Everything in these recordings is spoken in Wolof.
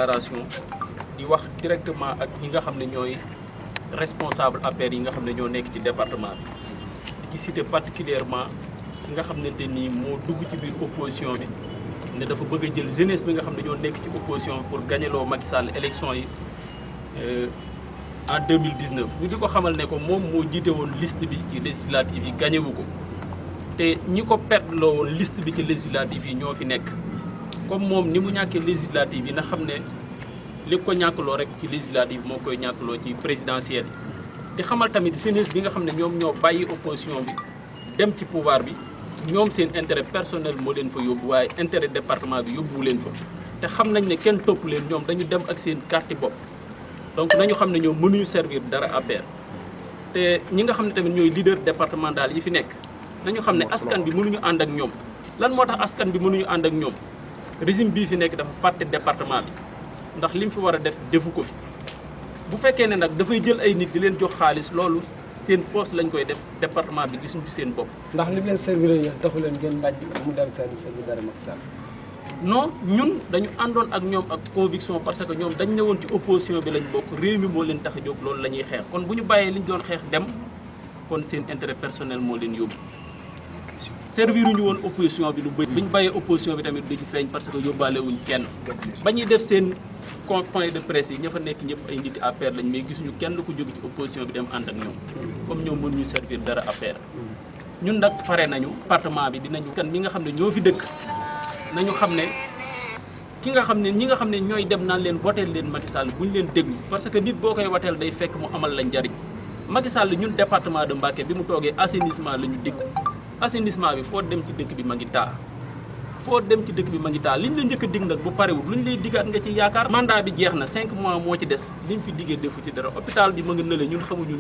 déclaration di wax directement ak ñi nga xam ne ñooy responsable APR yi nga xam ne ñoo nekk ci département bi di ci citer particulièrement ki nga xamante ni moo dugg ci biir opposition bi ne dafa bëgg a jël jeunesse bi nga xam ne ñoo nekk ci opposition pour gagneloo Macky Sall élection yi en 2019 ñu di ko xamal ne ko moom moo jiite woon liste bi ci législative yi gagné wu ko te ñi ko pertloo woon liste bi ci législative yi ñoo fi nekk comme moom ni mu ñàkkee législative yi na xam ne li ko ñàkkloo rek ci législative moo koy ñàkkloo ci présidentielle yi te xamal tamit jeunesse bi nga xam ne ñoom ñoo bàyyi opposition bi dem ci pouvoir bi ñoom seen intérêt personnel moo leen fa yóbbu waaye intérêt département bi yóbbuwu leen fa te xam nañ ne kenn topp leen ñoom dañu dem ak seen carte bopp donc nañu xam ne ñoom mënuñu servir dara APR te ñi nga xam ne tamit ñooy leader départemental yi fi nekk nañu xam ne askan bi mënuñu ànd ak ñoom lan moo tax askan bi mënuñu ànd ak ñoom régime bii fi nekk dafa fàtte département bi ndax li mu fi war a def defu ko fi bu fekkee ne nag dafay jël ay nit di leen jox xaalis loolu seen poste lañ koy def département bi gisuñu ci seen bopp. ndax li leen servir yéen taxu leen ngeen mbàjj mu dem fenn servir dara Macky Sall. non ñun dañu àndoon ak ñoom ak conviction parce que ñoom dañ ñëwoon ci opposition bi lañ bokk réew mi moo leen tax a jóg loolu la ñuy xeex kon bu ñu bàyyee li ñu doon xeex dem kon seen intérêt personnel moo leen yóbbu. serviruñu woon opposition bi lu bëri. bi ñu bàyyee opposition bi tamit du ci feeñ parce que yóbbaale wuñ kenn ba ñuy def seen point de presse yi ña fa nekk ñëpp ay nit APR lañ mais gisuñu kenn ku jóge ci opposition bi dem ànd ak ñoom comme ñoom mënuñu servir dara APR. ñun nag pare nañu département bi dinañu kan ñi nga xam ne ñoo fi dëkk nañu xam ne ñi nga xam ne ñooy dem naan leen votel leen Macky Sall buñ leen déglu parce que nit boo koy wateel day fekk mu amal la njariñ Macky Sall ñun département de Mbacké bi mu toogee assainissement la ñu dig assainissement bi foo dem ci dëkk bi ma ngi taa liñ la njëkk a dig nag bu parewul luñ lay digaat nga ci yaakaar mandat bi jeex na 5 mois moo ci des liñ fi diggee defu ci dara hôpital bi ma ngi nële ñun xamuñu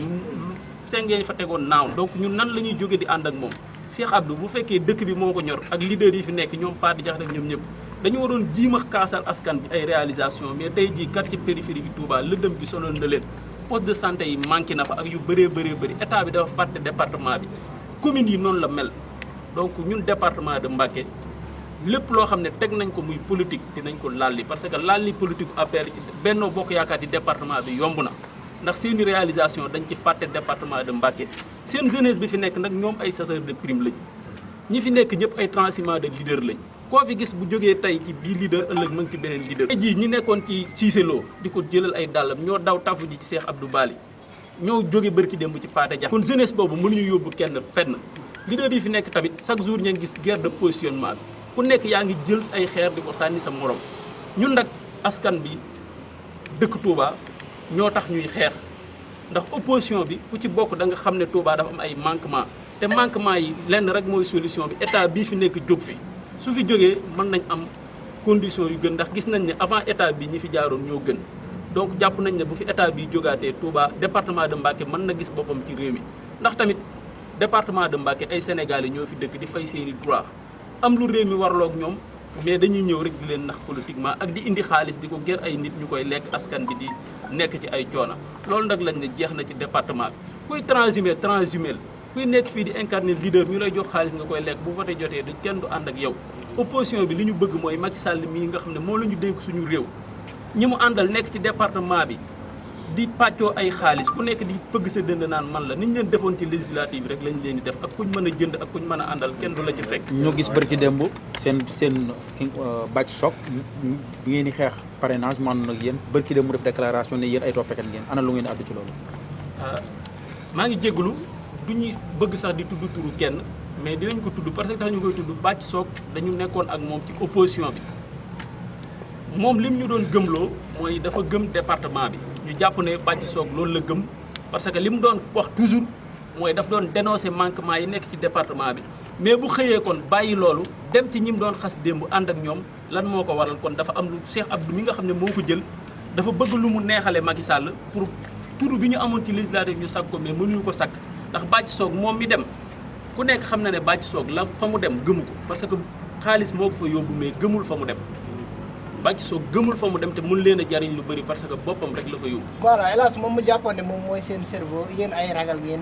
sengee fa tegoon naaw donc ñun nan la ñuy jóge di ànd ak moom Cheikh Abdou bu fekkee dëkk bi moo ko ñor ak leader yi fi nekk ñoom Padi Diakhaté ak ñoom ñëpp dañu waroon jiima kaasal askan bi ay réalisation mais tey jii quartier périphérie bi Touba lëndëm gi sonal na leen poste de santé yi manqué na fa ak yu bëree bëri état bi dafa fàtte département bi commune yi noonu la mel donc ñun département de Mbacké lépp loo xam ne teg nañ ko muy politique dinañ ko lalli parce que lalli politique APR ci Benno Bokk Yaakaar di département bi yomb na ndax seeni réalisation dañ ci fàtte département de Mbacké seen jeunesse bi fi nekk nag ñoom ay chasseurs de prime lañ ñi fi nekk ñëpp ay transhumants de leader lañ koo fi gis bu jógee tey ci bii leader ëllëg ma ngi ci beneen leader. tey jii ñi nekkoon ci Cissé Lo di ko jëlal ay dàllam ñoo daw tafu ji ci Cheikh Abdou Bali ñoo jóge bërki démb ci Pathé Dia kon jeunesse boobu mënuñu yóbbu kenn fenn leader yi fi nekk tamit chaque jour ñu ngi gis guerre de positionnement bi ku nekk yaa ngi jël ay xeer di ko sànni sa morom ñun nag askan bi dëkk Touba ñoo tax ñuy xeex ndax opposition bi ku ci bokk da nga xam ne Touba dafa am ay manquement te manquement yi lenn rek mooy solution bi état bii fi nekk jóg fi su fi jógee mën nañ am condition yu gën ndax gis nañ ne avant état bi ñi fi jaaroon ñoo gën donc jàpp nañ ne bu fi état bi jógaatee Touba département de Mbacké mën na gis boppam ci réew mi ndax tamit département de Mbacké ay Sénégalais ñoo fi dëkk di fay seeni droit am lu réew mi warloog ñoom mais dañuy ñëw rek di leen nax politiquement ak di indi xaalis di ko ger ay nit ñu koy lekk askan bi di nekk ci ay coono loolu nag lañ ne jeex na ci département bi kuy transhumé kuy nekk fii di incarner leader ñu lay jox xaalis nga koy lekk bu voté jotee du kenn du ànd ak yow opposition bi li ñu bëgg mooy Macky Sall mii nga xam ne moo la ñu dénk suñu réew ñi mu àndal nekk ci département bi di pàccoo ay xaalis ku nekk di fëgg sa dënd naan man la ni ñu leen defoon ci législative rek lañ leen di def ak kuñ mën a jënd ak kuñ mën a àndal kenn du la ci fekk. ñu gis bërki démb seen bàcc soog bi ngeen di xeex parrainage man nag yéen bërki démb mu def déclaration ne yéen ay toppekat ngeen ana lu ngeen di àddu ci loolu. maa ngi jégalu du ñuy bëgg sax di tudd turu kenn mais dinañ ko tudd parce que tax ñu koy tudd bàcc soog dañu nekkoon ak moom ci opposition bi moom lim ñu doon gëmloo mooy dafa gëm département bi. ñu jàpp ne bàcc soog loolu la gëm parce que li mu doon wax toujours mooy daf doon dénoncer manquement yi nekk ci département bi mais bu xëyee kon bàyyi loolu dem ci ñi mu doon xas démb ànd ak ñoom lan moo ko waral kon dafa am lu Cheikh Abdou mi nga xam ne moo ko jël dafa bëgg lu mu neexale Macky Sall pour tur bi ñu amoon ci législative ñu sakk ko mais mënuñu ko sakk ndax bàcc soog moom mi dem ku nekk xam na ne bàcc soog la fa mu dem gëmu ko parce que xaalis moo ko fa yóbbu mais gëmul fa mu dem bàcc soog gëmul fa mu dem te mun leen a jariñ lu bëri parce que boppam rek la fa yóbbu. voilà hélas moom mu jàppoon ne moom mooy seen cerveau yéen ay ragal ngeen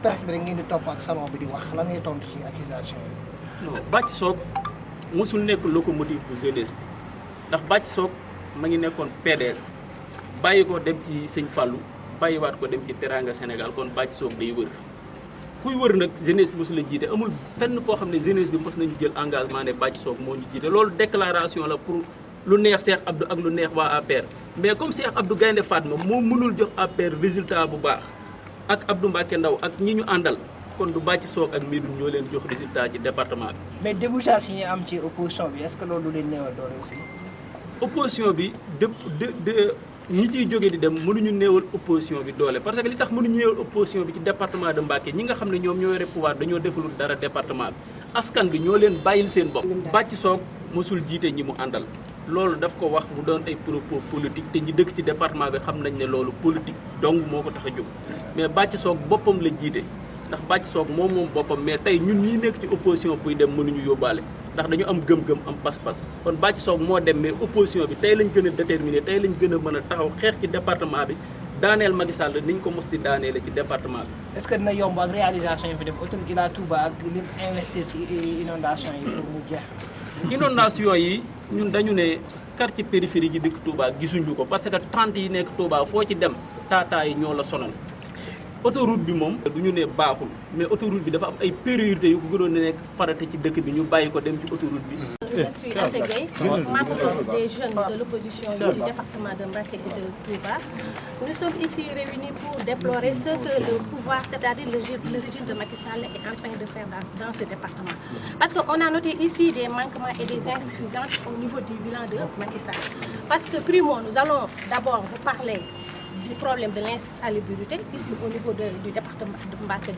presse bi rek ngeen di topp ak salon bi di wax lan ngay tontu ci accusation yi. non bàcc soog mosul nekk locomotive bu jeunesse bi ndax bàcc soog ma ngi nekkoon PDS bàyyi ko dem ci sëñ Fallou bàyyiwaat ko dem ci Teranga Sénégal kon Bathie Sock day wër kuy wër nag jeunesse bi mos la jiite amul fenn foo xam ne jeunesse bi mos nañu jël engagement ne Bathie Sock moo ñu jiite loolu déclaration la pour lu neex Cheikh Abdou ak lu neex waa APR mais comme Cheikh Abdou Gaynde Fatma moo mënul jox APR résultat bu baax ak Abdou Mbacké Ndaw ak ñi ñu àndal kon du Bathie Sock ak Médoune ñoo leen jox résultat ci département bi. mais débouchage yi ñu am ci opposition bi est-ce que loolu leen néewal doole aussi. opposition bi ñi ciy jóge di dem mënuñu néewal opposition bi doole parce que li tax mënuñu néewal opposition bi ci département de Mbacké ñi nga xam ne ñoom ñoo yore pouvoir dañoo defalul dara département bi askan bi ñoo leen bàyyil seen bopp. Bathie Sock mosul jiite ñi mu àndal loolu daf ko wax mu doon ay propos politique te ñi dëkk ci département bi xam nañ ne loolu politique dong moo ko tax a jóg mais Bathie Sock boppam la jiite ndax Bathie Sock moom boppam mais tey ñun ñii nekk ci opposition buy dem mënuñu yóbbaale ndax dañu am gëm-gëm am pas-pas kon Bathie Sock moo dem mais opposition bi tey lañ gën a déterminé tey lañ gën a mën a taxaw xeex ci département bi daaneel Macky Sall niñ ko mos di daaneele ci département bi. est-ce que dina yomb ak réalisation yi fi def autoroute Ila Touba ak li investir ci inondation yi pour mu jeex. inondation yi ñun dañu ne quartier périphérique yi dëkk Touba gisuñu ko parce que 30 yi nekk Touba foo ci dem taataa yi ñoo la sonal. autoroute bi moom du ñu ne baaxul mais autoroute bi dafa am ay priorités yu ko gënoon a nekk farata ci dëkk bi ñu bàyyi ko dem ci autoroute bi. Je suis Anta Gueye, membre des jeunes de l'opposition du département de Mbacké et de Touba. Nous sommes ici réunis pour déplorer ce que le pouvoir, c'est-à-dire le régime de Macky Sall est en train de faire dans ce département. Parce qu'on a noté ici des manquements et des insuffisances au niveau du bilan de Macky Sall. Parce que primo, nous allons d'abord vous parler du problème de l'insalubrité ici au niveau du département de Mbacké.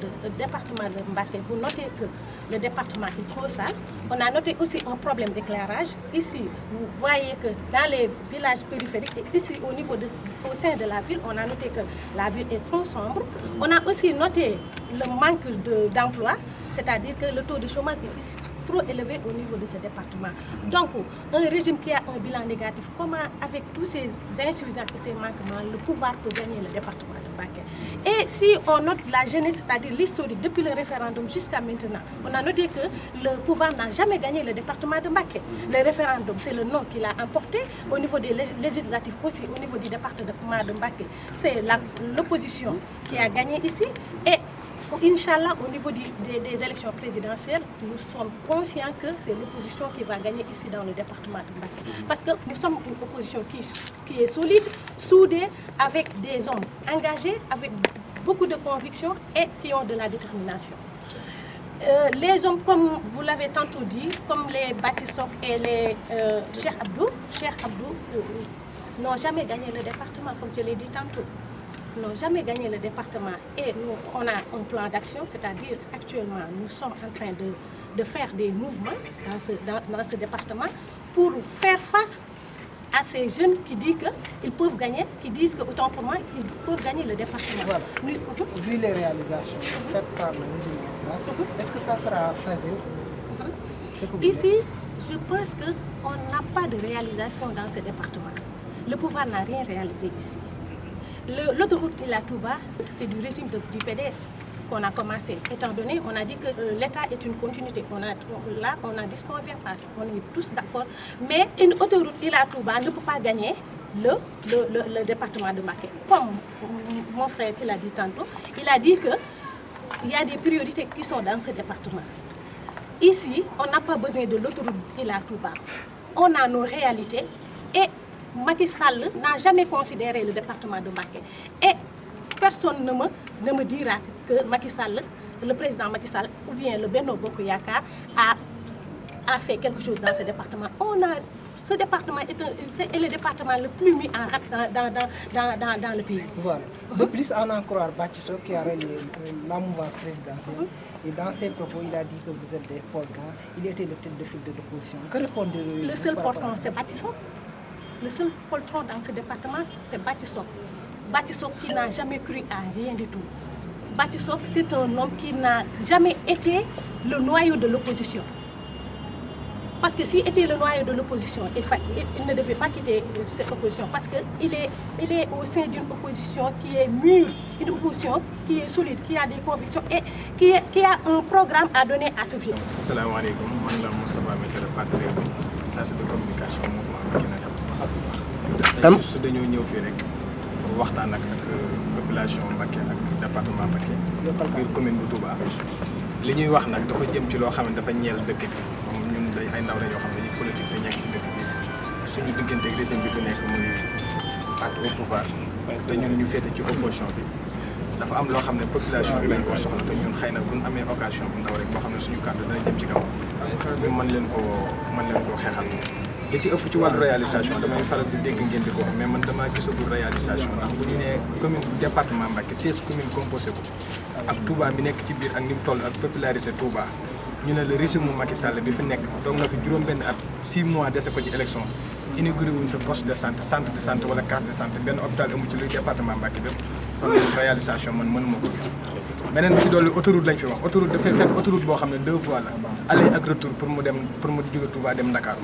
Vous notez que le département est trop sale. On a noté aussi un problème d'éclairage. Ici, vous voyez que dans les villages périphériques et ici au sein de la ville, on a noté que la ville est trop sombre. On a aussi noté le manque d'emploi, c'est-à-dire que le taux de chômage est trop élevé au niveau de ce département. Donc, un régime qui a un bilan négatif, comment, avec tous ces insuffisances et ces manquements, le pouvoir peut gagner le département de Mbacké? Et si on note la jeunesse, c'est-à-dire l'historique, depuis le référendum jusqu'à maintenant, on a noté que le pouvoir n'a jamais gagné le département de Mbacké. Le référendum, c'est le non qui l'a emporté. Au niveau des législatifs aussi, au niveau du département de Mbacké, c'est l'opposition qui a gagné ici. Et Inch'Allah, au niveau des élections présidentielles, nous sommes conscients que c'est l'opposition qui va gagner ici dans le département de Mbacké. Parce que nous sommes une opposition qui est solide, soudée, avec des hommes engagés, avec beaucoup de convictions et qui ont de la détermination. Les hommes, comme vous l'avez tantôt dit, comme les Bathie Sock et les Cheikh Abdou n'ont jamais gagné le département, comme je l'ai dit tantôt. N'ont jamais gagné le département et nous, on a un plan d'action, c'est-à-dire actuellement nous sommes en train de faire des mouvements dans ce département pour faire face à ces jeunes qui disent qu'ils peuvent gagner, qui disent que autant pour moi, ils peuvent gagner le département. Voilà. Vu les réalisations faites par le régime en place, est-ce que ça sera faisable? Ici, je pense qu'on n'a pas de réalisation dans ce département. Le pouvoir n'a rien réalisé ici. L'autoroute Ila Touba, c'est du régime du PDS qu'on a commencé. Étant donné, on a dit que l'État est une continuité. Là, on a dit ce qu'on vient passer. On est tous d'accord. Mais une autoroute Ila Touba ne peut pas gagner le département de Mbacké. Comme mon frère qui l'a dit tantôt, il a dit qu'il y a des priorités qui sont dans ce département. Ici, on n'a pas besoin de l'autoroute Ila Touba. On a nos réalités et Macky Sall n'a jamais considéré le département de Mbacké. Et personne ne me dira que Macky Sall, le président Macky Sall ou bien le Benno Bokk Yakaar a fait quelque chose dans ce département. Ce département est le département le plus mis en rate dans le pays. Voilà. De plus, on en croire Bathie Sock qui a relié la mouvance présidentielle. Et dans ses propos, il a dit que vous êtes des poltrons. Il était le tête de file de l'opposition. Que répondez-vous? Le seul poltron, c'est Bathie Sock. Le seul poltron dans ce département, c'est Bathie Sock. Bathie Sock qui n'a jamais cru à rien du tout. Bathie Sock, c'est un homme qui n'a jamais été le noyau de l'opposition. Parce que s'il était le noyau de l'opposition, il ne devait pas quitter cette opposition. Parce qu'il est au sein d'une opposition qui est mûre, une opposition qui est solide, qui a des convictions et qui a un programme à donner à ce vieux. Salam alaikum, je suis Moustapha Messere Patré, chargé de communication mouvement Mekina Dem. juste dañoo ñëw fii rek pour waxtaan ak population Mbacké ak département Mbacké biir commune bu Touba li ñuy wax nag dafa jëm ci loo xam ne dafa ñeel dëkk bi comme ñun day ay ndaw la yoo xam ne dañuy politique te nekk ci dëkk bi suñu diggante ak régime bi fi nekk muy ak au pouvoir te ñun ñu féete ci opposition bi dafa am loo xam ne population bi lañ ko soxla te ñun xëy na bu ñu amee occasion bu ndaw rek boo xam ne suñu kàddu dana jëm ci kaw ñu mën leen koo xeexal li ci ëpp ci wàllu réalisation damay faral di dégg ngeen di ko wax mais man damaa gisagul réalisation ndax bu ñu nee commune département Mbacké 16 communes composé ko ak Touba mi nekk ci biir ak ni mu toll ak popularité Touba ñu ne le régime Macky Sall bi fi nekk doog na fi juróom-benn at 6 mois dese ko ci élection inauguré wuñ fa poste de santé centre de santé wala case de santé benn hôpital amu ci luy département Mbacké bépp kon réalisation man mënuma ko gis. beneen bi ci dolli autoroute lañ fi wax autoroute dafay fekk autoroute boo xam ne 2 voies la aller ak retour pour mu jóge Touba dem Dakar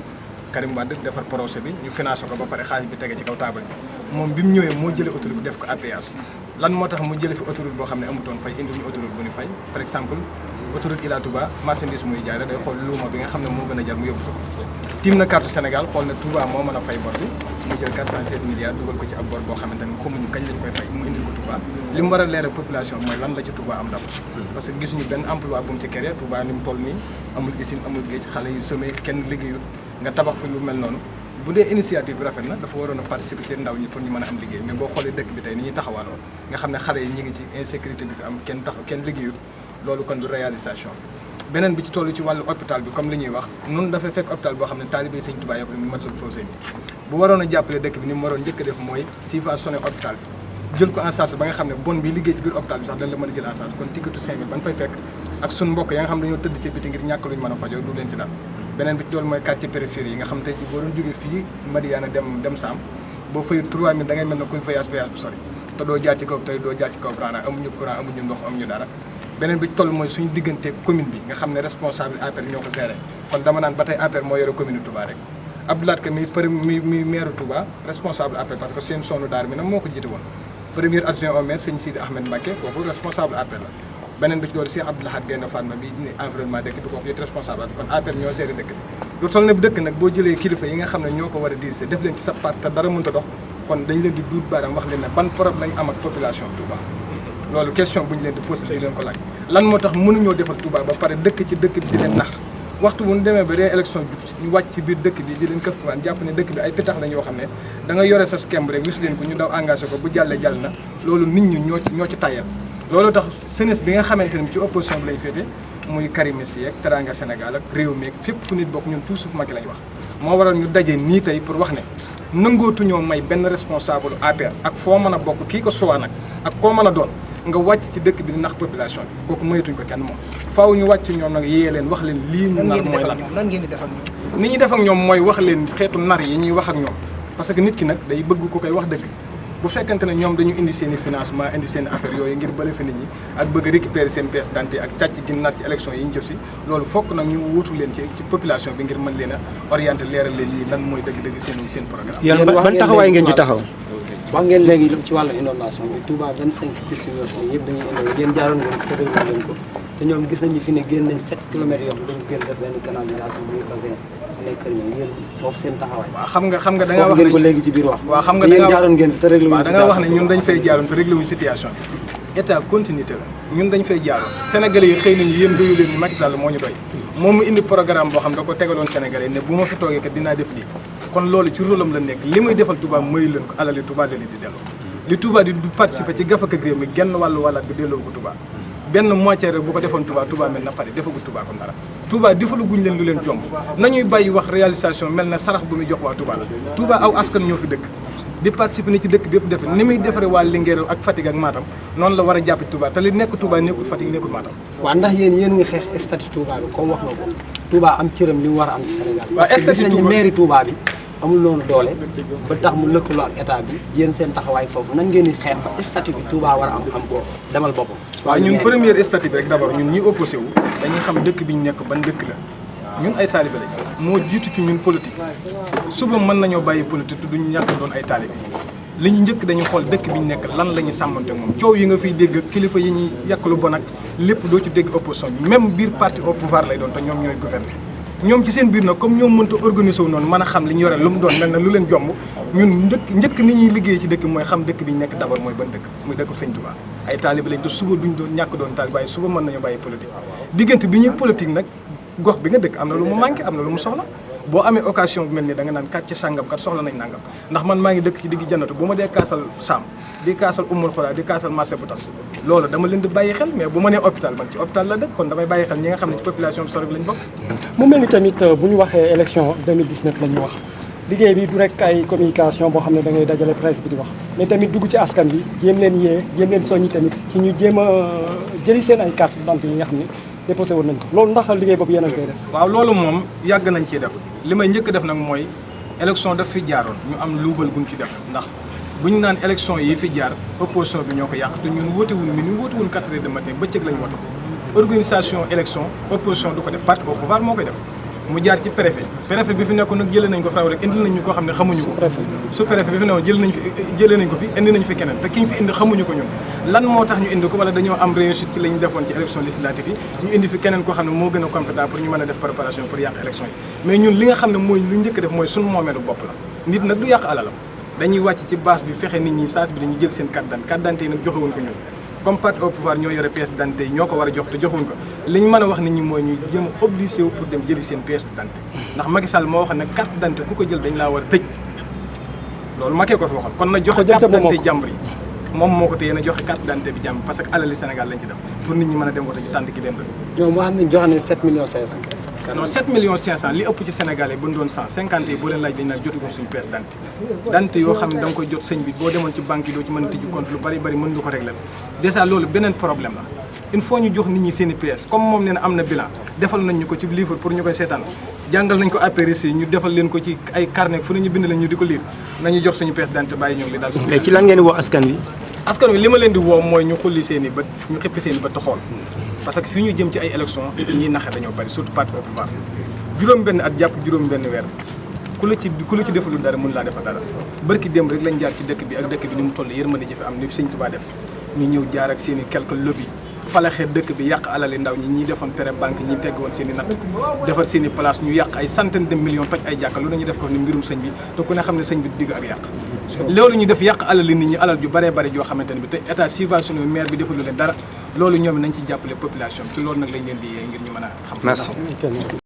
Karim Wade defar projet bi ñu financé ko ba pare xaalis bi tege ci kaw taabal bi moom bi mu ñëwee moo jëlee autoroute bi def ko APS lan moo tax mu jëlee fi autoroute boo xam ne amutoon fay indi ñu autoroute bu ñu fay par exemple autoroute Ila Touba marchandise muy jaay day xool luuma bi nga xam ne moo gën a jar mu yóbbu ko fa tiim na carte Sénégal xool ne Touba moo mën a fay bor bi mu jël 416 milliards dugal ko ci ab bor boo xamante ne xamuñu kañ lañ koy fay mu indil ko Touba li mu war a leeral population mooy lan la ci Touba am d'abord parce que gisuñu benn emploi bu mu ci créé Touba ni mu toll nii amul usine amul géej xale yu semé kenn liggéeyul nga tabax fi lu mel noonu bu dee initiative bi rafet na dafa waroon a participer ci ndaw ñi pour ñu mën a am liggéey mais boo xoolee dëkk bi tey ni ñuy taxawaaloo nga xam ne xale yi ñi ngi ci insécurité bi fi am kenn liggéeyul loolu kon du réalisation beneen bi ci toll ci wàllu hôpital bi comme li ñuy wax nun dafay fekk hôpital boo xam ne taalibe Sëñ Touba yëpp mi Matlaboul Fawzayni bu waroon a jàppale dëkk bi ni mu waroon njëkk a def mooy subventionné hôpital bi jël ko en charge ba nga xam ne bon bi liggéey ci biir hôpital bi sax dañ la mën a jël en charge kon tickatu 5000 ban fay fekk ak suñ mbokk ya nga xam ne dañoo tëdd ci biti ngir ñàkk luñ mën a fajoo du leen ci dal beneen bi ci loolu mooy quartier périphérie yi nga xam tey ji boo doon jógee fii Madiana dem Sam boo fayul 3000 da ngay mel ne kuy voyage bu sori te doo jaar ci kaw tey doo jaar ci kaw brana amuñu courant amuñu ndox amuñu dara beneen bi ci toll mooy suñu diggante commune bi nga xam ne responsable APR ñoo ko géré kon dama naan ba tey APR moo yore commune Touba rek Abdoulaye Ka mi maire Touba responsable APR parce que seen sonu daar mi nag moo ko jiite woon premier adjoint au maire sëñ Sidi Ahmed Mbacké kooku responsable APR la beneen bi ci loolu Cheikh Abdou Lahad Gaïndé Fatma bi ni environnement dëkk bi kooku yit responsable kon APR ñoo géré dëkk bi lu toll ne dëkk nag boo jëlee kilifa yi nga xam ne ñoo ko war a diriger def leen ci sa part te dara mënut a dox kon dañ leen di duut baaraam wax leen ne ban problème lañ am ak population Touba loolu question bu ñu leen di posé di leen ko laaj lan moo tax mënuñoo defal Touba ba pare dëkk ci dëkk bi di leen nax waxtu bu ñu demee ba réélection jub ñu wàcc ci biir dëkk bi di leen këftuwaan jàpp ne dëkk bi ay pitax lañ yoo xam ne da nga yore sa skemb rek wis leen ko ñu daw engagé ko bu jàllee jàll na loolu nit ñi ñoo ci tayal loolu tax jeunesse bi nga xamante ne ci opposition bi lañ féete muy Karim Sy ak Teranga Sénégal ak réew mi fépp fu nit bokk ñun tout suuf Macky lañ wax moo waral ñu daje nii tey pour wax ne nangootuñoo may benn responsable APR ak foo mën a bokk kii ko suwaa nag ak koo mën a doon nga wàcc ci dëkk bi di nax population bi kooku mayatuñ ko kenn moom faaw ñu wàcc ñoom nag yee leen wax leen lii ñu nar mooy lan ngeen di def ak ñoom ni ñuy def ak ñoom mooy wax leen xeetu nar yi ñuy wax ak ñoom parce que nit ki nag day bëgg ko koy wax dëgg bu fekkante ne ñoom dañu indi seen i financement indi seen affaire yooyu ngir bële fi nit ñi ak bëgg récupérer seen pièce d'identité ak càcc gi nar ci élection yi ñu jot si loolu fokk nag ñu wutu leen ci population bi ngir mën leen a orienter leeral leen nii lan mooy dëgg-dëgg seen programme. yéen ban taxawaay ngeen ci taxaw. wax ngeen léegi ci wàllu inondation bi Touba 25 pistes yoo xam ne yëpp dañuy inondé yéen jaaroon ngeen ko tëral leen ko te ñoom gis nañu fi ne génn nañ 7 kilomètres yoo xam dañu génn def benn canalisation bu ñu fasee nekk ñoom yéen foofu seen taxawaay. waaw xam nga da nga wax ngeen ko léegi ci biir wax. waaw xam nga yéen jaaroon ngeen te réglé wuñ da nga wax ne ñun dañ fay jaaroon te réglé wuñ situation bi état continuité la ñun dañ fay jaaroon sénégalais yi xëy nañu yéen doyu leen ni Macky Sall moo ñu doy moom mu indi programme boo xam da ko tegaloon sénégalais ne bu ma fi toogee kat dinaa def lii kon loolu ci rôle am la nekk li muy defal Touba mayu leen ko alali Touba da leen di delloo li Touba di participer ci gafak ak réew mi genn wàllu wàllaat bi delloo ko Touba benn moitié rek bu ko defoon Touba mel na pare defagul Touba kon dara Touba defalu guñ leen lu leen jomb nañuy bàyyi wax réalisation mel na sarax bu muy jox waa Touba la Touba aw askan ñoo fi dëkk di participer ni ci dëkk bi yëpp def ni muy defaree waa Linguère ak Fatick ak Matam noonu la war a jàpp Touba te li nekk Touba nekkul Fatick nekkul Matam. waaw ndax yéen ngi xeex statut Touba bi comme wax nga ko Touba am cëram li mu war a am ci Sénégal. waaw parce que gis nañu mairie Touba bi amul noonu doole ba tax mu lëkkaloo ak état bi yéen seen taxawaay foofu nan ngeen di xeex ba statut bi Touba war a am ko demal boppam. waaw ñun première statut bi rek d'abord ñun ñi opposé wu dañuy xam dëkk bi ñu nekk ban dëkk la ñun ay taalibe lañ moo jiitu ci ñun politique suba mën nañoo bàyyi politique te duñu ñàkk doon ay taalibe li ñu njëkk dañu xool dëkk bi ñu nekk lan la ñu sàmmante moom coow yi nga fiy dégg kilifa yi ñuy yàq lu bon ak lépp doo ci dégg opposition bi même biir parti au pouvoir lay doon te ñoom ñooy gouverner ñoom ci seen biir nag comme ñoom mënta organiser wu noonu mën a xam li ñu yore lu mu doon mel na lu leen jomb ñun njëkk ni ñuy liggéey ci dëkk mooy xam dëkk bi ñu nekk d'abord mooy ban dëkk muy dëkk Sëñ Touba ay taalibe lañ te suba duñ doon ñàkk doon taalibe waaye suba mën nañu bàyyi politique diggante bi ñuy politique nag gox bi nga dëkk am na lu mu manqué am na lu mu soxla boo amee occasion bu mel ni da nga naan quartier sàngam kat soxla nañ nangam ndax man maa ngi dëkk ci diggi jannatu bu ma dee kaasal Sam di kaasal Umul Xola di kaasal marché bu tas loolu dama leen di bàyyi xel mais bu ma nee hôpital man ci hôpital la dëkk kon damay bàyyi xel ñi nga xam ne ci population bi sori bi lañ bokk. mu mel ni tamit bu ñu waxee élection 2019 la ñu wax liggéey bi du rek ay communication boo xam ne da ngay dajale presse bi di wax mais tamit dugg ci askan bi jéem leen yee jéem leen soññi tamit ci ñu jéem a jëli seen ay carte d'identité yi nga xam ne déposé woon nañ ko loolu ndax liggéey boobu yéen a ngi koy def. waaw loolu moom yàgg nañ ciy def li may njëkk def nag mooy élection daf fi jaaroon ñu am luubal guñ ci def ndax bu ñu naan élection yi fi jaar opposition bi ñoo ko yàq te ñun woote wuñ mi ñu woote wuñ 4 heures du matin bëccëg lañ woote organisation élection opposition du ko def parti au pouvoir moo koy def mu jaar ci préfet bi fi nekkoon nag jëlee nañ ko fraw rek indi nañ ñu koo xam ne xamuñu ko su préfet bi fi nekkoon jëlee nañ ko fi indi nañ fi keneen te ki ñu fi indi xamuñu ko ñun lan moo tax ñu indi ko wala dañoo am réussite ci lañ defoon ci élection législative yi ñu indi fi keneen koo xam ne moo gën a compétent pour ñu mën a def préparation pour yàq élection yi mais ñun li nga xam ne mooy lu njëkk def mooy suñu moomeelu bopp la nit nag du yàq alalam dañuy wàcc ci base bi fexe nit ñi saas bi dañuy jël seen carte d'identité yi nag joxewuñ ko ñun comme parti au pouvoir ñoo yore pièce d'identité yi ñoo ko war a jox te joxuñ ko li ñu mën a wax nit ñi mooy ñu jéem a obligé wu pour dem jëli seen pièce d'identité ndax Macky Sall moo wax ne carte d'identité ku ko jël dañ laa war a tëj loolu Macky ko fi waxoon kon na joxe carte d'identité jàmbur yi moom moo ko téye na joxe carte d'identité bi jàmbur parce que alali Sénégal lañ ci def pour nit ñi mën a dem wote ci tànn ki dem rek ñoom wax nañ jox nañ 7 millions 500 non 7 millions 500 li ëpp ci Sénégal yi bu ñu doon 150 yi boo leen laaj dañ naan jotugoon suñu pièce d'identité yoo xam ne da nga koy jot sëñ bi boo demoon ci banque yi doo ci mën a tijji compte lu bari bari mën lu ko régler déjà loolu beneen problème la il faut ñu jox nit ñi seen i pièces comme moom nee na am na bilan defal nañ ñu ko ci livre pour ñu koy seetaan jàngal nañ ko apéris yi ñu defal leen ko ci ay carnet fu ne ñu bind leen ñu di ko lire nañu jox suñu pièce d'identité bàyyi ñoom li daal mais ci lan ngeen woo askan wi. askan wi li ma leen di woo mooy ñu xulli seen i bët ñu xippi seen i bët te xool parce que fi ñu jëm ci ay élections ñiy naxe dañoo bari surtout parti au pouvoir juróom benn at jàpp juróom benn weer ku la ci defalul dara mën laa defal dara barki démb rek lañ jaar ci dëkk bi ak dëkk bi ni mu toll yërmande ji fi am ni Sëñ Tuubaa def ñu ñëw jaar ak seen i quelques lobby falaxee dëkk bi yàq alali ndaw ñi defoon pré banque ñi tegg woon seen i natt defar seen i place ñu yàq ay centaine de millions toj ay jàkka lu nañu def ko ni mbirum sëñ bi te ku ne xam ne sëñ bi digg ak yàq loolu ñu def yàq alali nit ñi alal ju baree bari joo xamante ne bi te état subventionné maire bi defalu leen dara loolu ñoom nañ ci jàppale population ci loolu nag lañ leen di yee ngir ñu mën a xam